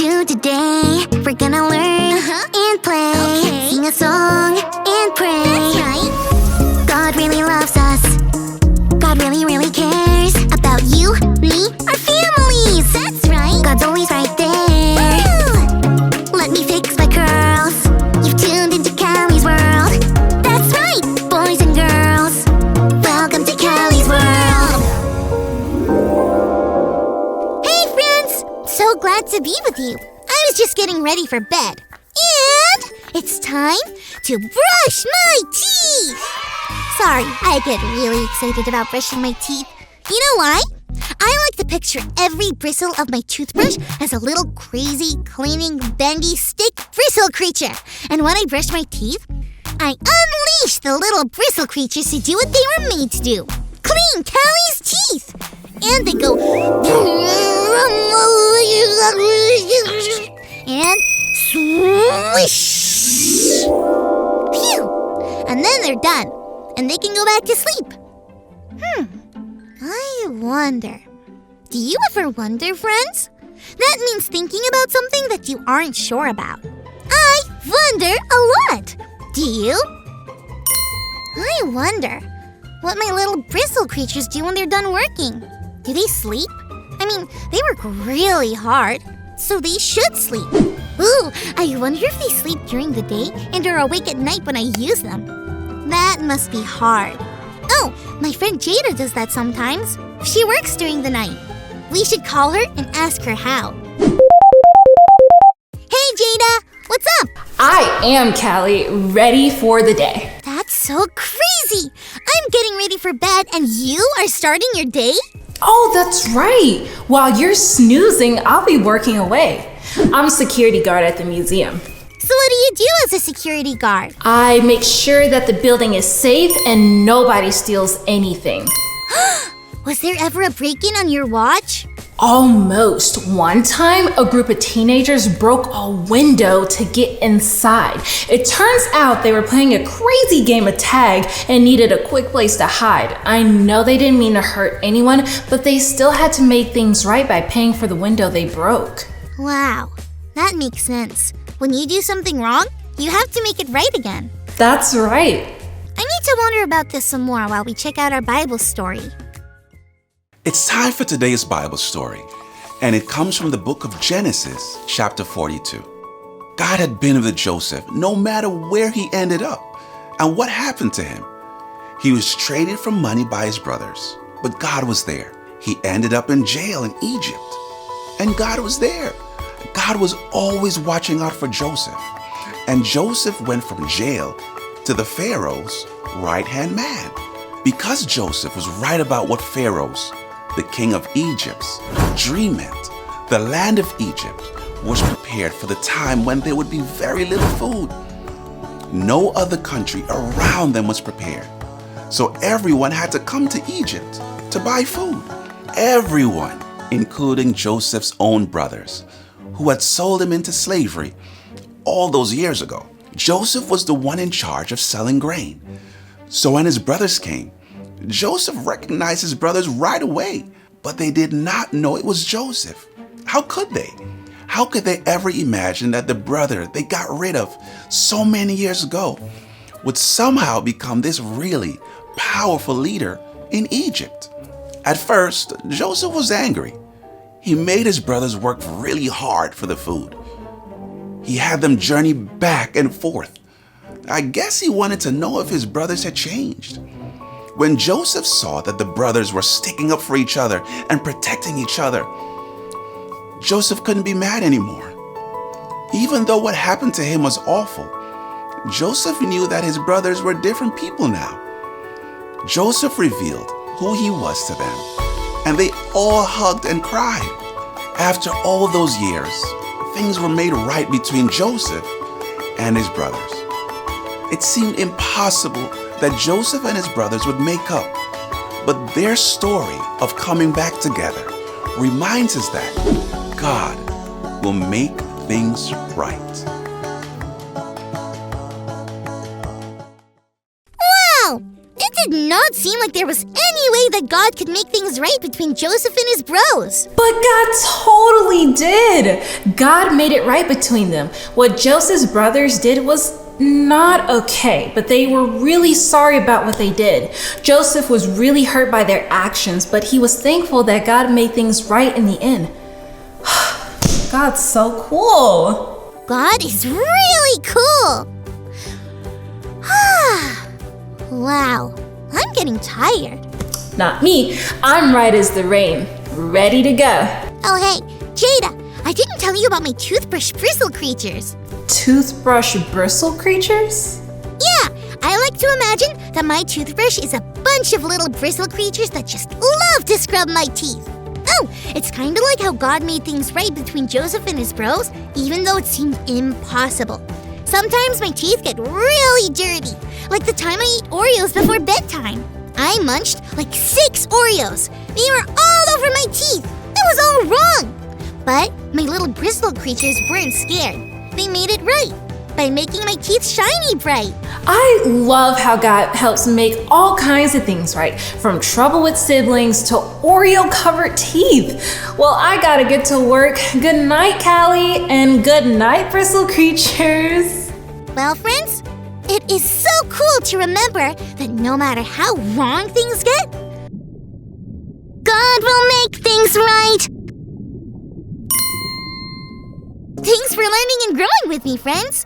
do today. We're gonna learn and play, sing a song and pray. That's right. God really loves us. God really, really cares about you, me, our families. That's right. God's always right there. Woo! Let me fix my curls. You've tuned into Callie's world. That's right, boys and girls. Welcome to Callie's world. Hey, friends! So glad to be with you. I was just getting ready for bed. And it's time to brush my teeth. Sorry, I get really excited about brushing my teeth. You know why? I like to picture every bristle of my toothbrush as a little crazy, cleaning, bendy, stick bristle creature. And when I brush my teeth, I unleash the little bristle creatures to do what they were made to do. Clean Callie's teeth. And they go... and swish. Phew. And then they're done. And they can go back to sleep. I wonder. Do you ever wonder, friends? That means thinking about something that you aren't sure about. I wonder a lot. Do you? I wonder what my little bristle creatures do when they're done working. Do they sleep? I mean, they work really hard, so they should sleep. Ooh, I wonder if they sleep during the day and are awake at night when I use them. That must be hard. Oh, my friend Jada does that sometimes. She works during the night. We should call her and ask her how. Hey, Jada! What's up? I am Callie, ready for the day. That's so crazy! I'm getting ready for bed and you are starting your day? Oh, that's right. While you're snoozing, I'll be working away. I'm a security guard at the museum. So what do you do as a security guard? I make sure that the building is safe and nobody steals anything. Was there ever a break-in on your watch? Almost. One time, a group of teenagers broke a window to get inside. It turns out they were playing a crazy game of tag and needed a quick place to hide. I know they didn't mean to hurt anyone, but they still had to make things right by paying for the window they broke. Wow, that makes sense. When you do something wrong, you have to make it right again. That's right. I need to wonder about this some more while we check out our Bible story. It's time for today's Bible story, and it comes from the book of Genesis, chapter 42. God had been with Joseph no matter where he ended up and what happened to him. He was traded for money by his brothers, but God was there. He ended up in jail in Egypt, and God was there. God was always watching out for Joseph, and Joseph went from jail to the Pharaoh's right-hand man. Because Joseph was right about what Pharaoh's, the king of Egypt's, dream meant, the land of Egypt was prepared for the time when there would be very little food. No other country around them was prepared, so everyone had to come to Egypt to buy food. Everyone, including Joseph's own brothers, who had sold him into slavery all those years ago. Joseph was the one in charge of selling grain. So when his brothers came, Joseph recognized his brothers right away, but they did not know it was Joseph. How could they? How could they ever imagine that the brother they got rid of so many years ago would somehow become this really powerful leader in Egypt? At first, Joseph was angry. He made his brothers work really hard for the food. He had them journey back and forth. I guess he wanted to know if his brothers had changed. When Joseph saw that the brothers were sticking up for each other and protecting each other, Joseph couldn't be mad anymore. Even though what happened to him was awful, Joseph knew that his brothers were different people now. Joseph revealed who he was to them, and they all hugged and cried. After all those years, things were made right between Joseph and his brothers. It seemed impossible that Joseph and his brothers would make up, but their story of coming back together reminds us that God will make things right. Wow! It did not seem like there was any way that God could make things right between Joseph and his bros. But God totally did. God made it right between them. What Joseph's brothers did was not okay, but they were really sorry about what they did. Joseph was really hurt by their actions, but he was thankful that God made things right in the end. God's so cool. God is really cool. Wow, I'm getting tired. Not me. I'm right as the rain, ready to go. Oh hey, Jada, I didn't tell you about my toothbrush bristle creatures. Toothbrush bristle creatures? Yeah, I like to imagine that my toothbrush is a bunch of little bristle creatures that just love to scrub my teeth. Oh, it's kind of like how God made things right between Joseph and his bros, even though it seemed impossible. Sometimes my teeth get really dirty, like the time I eat Oreos before bedtime. I munched like 6 Oreos. They were all over my teeth. It was all wrong. But my little bristle creatures weren't scared. They made it right by making my teeth shiny bright. I love how God helps make all kinds of things right, from trouble with siblings to Oreo-covered teeth. Well, I gotta get to work. Good night, Callie, and good night, bristle creatures. Well, friends, it is so cool to remember that no matter how wrong things get, God will make things right. Thanks for learning and growing with me, friends.